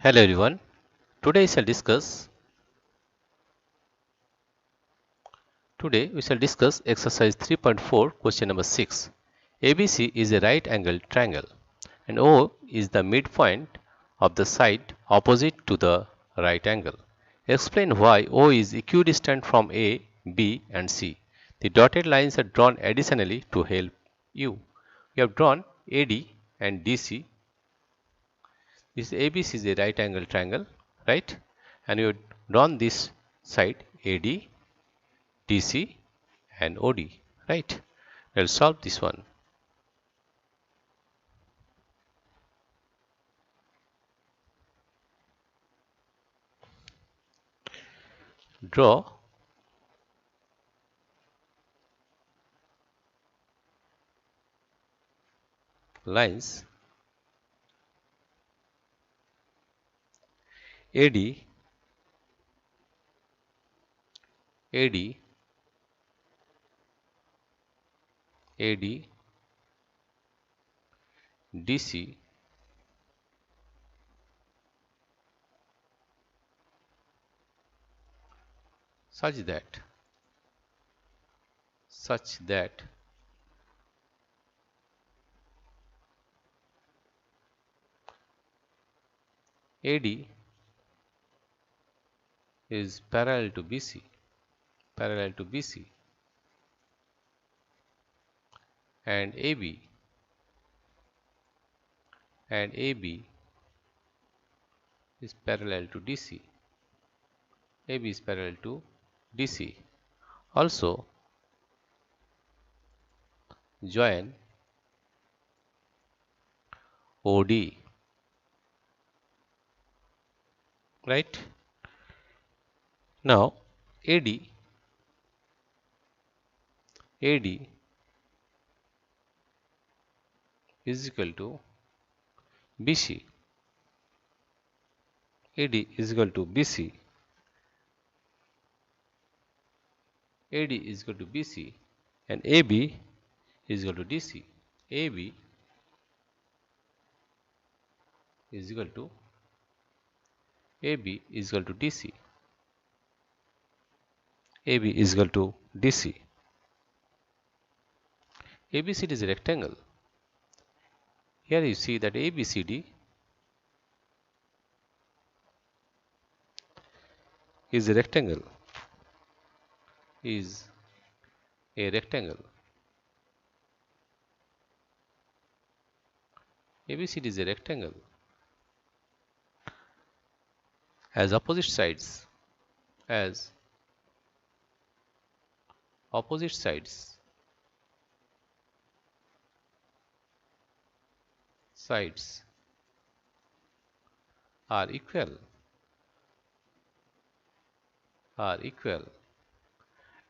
Hello everyone. Today we shall discuss exercise 3.4 question number 6. ABC is a right angled triangle and O is the midpoint of the side opposite to the right angle. Explain why O is equidistant from A, B and C. The dotted lines are drawn additionally to help you. We have drawn AD and DC. This ABC is a right angle triangle, right? And we have drawn this side AD, DC and OD, right? Let's solve this one. Draw lines AD, AD, AD, DC, such that AD is parallel to BC, and AB is parallel to DC. AB is parallel to DC. Also join OD, right? Now AD is equal to BC. AD is equal to BC. AD is equal to BC and AB is equal to DC. AB is equal to AB is equal to DC. AB is equal to DC. ABCD is a rectangle. Here you see that ABCD is a rectangle. Is a rectangle. ABCD is a rectangle. As opposite sides sides are equal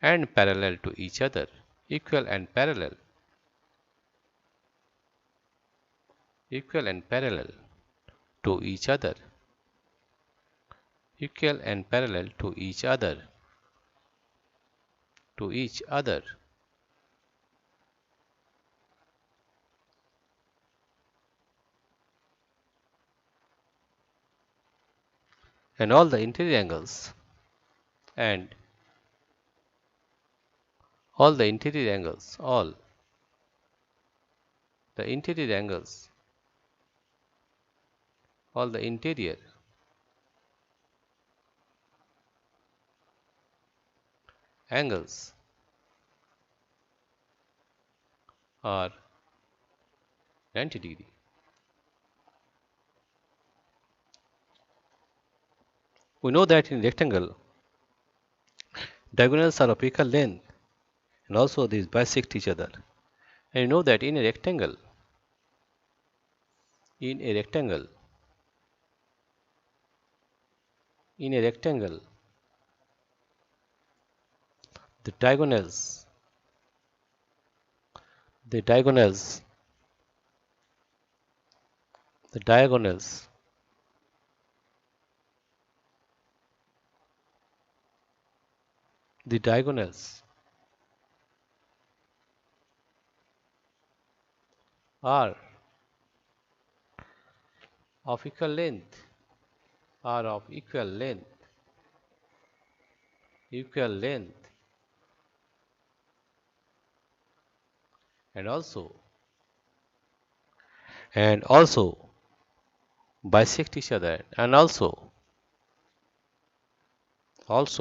and parallel to each other. Equal and parallel to each other. Equal and parallel to each other. And all the interior angles and all the interior angles the interior angles all the interior angles are 90 degree. We know that in rectangle diagonals are of equal length and also these bisect each other. And you know that in a rectangle the diagonals the diagonals the diagonals the diagonals are of equal length are of equal length and also bisect each other and also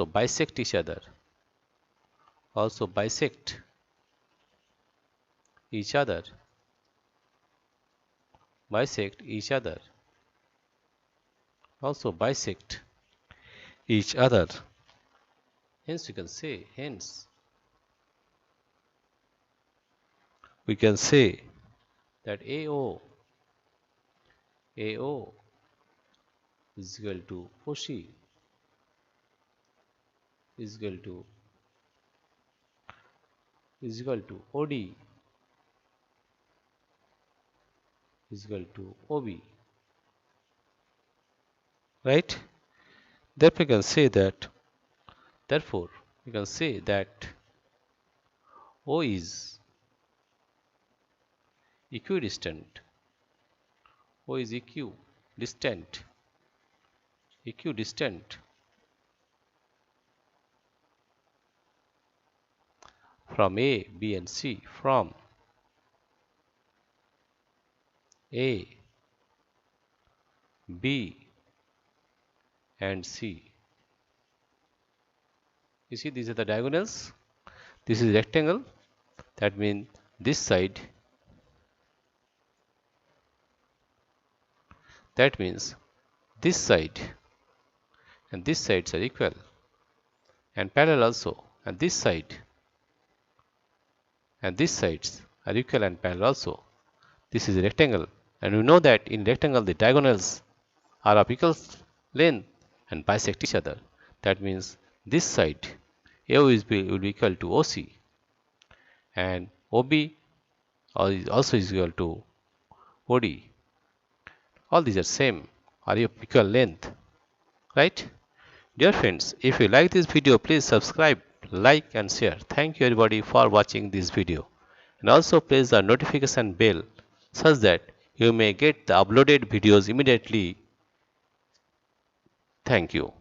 bisect each other also bisect each other bisect each other also bisect each other. Hence we can say that AO is equal to OC is equal to OD is equal to OB, right? Therefore, we can say that therefore we can say that O is equidistant. O is equidistant from A, B, and C. From A, B, and C. You see, these are the diagonals. This is rectangle. That means this side. That means this side and this sides are equal and parallel also. And this side and these sides are equal and parallel also. This is a rectangle, and we know that in rectangle the diagonals are of equal length and bisect each other. That means this side AO will be equal to OC and OB also is equal to OD. All these are same, are of equal length, right? Dear friends, if you like this video, please subscribe, like and share. Thank you everybody for watching this video. And also press the notification bell such that you may get the uploaded videos immediately. Thank you.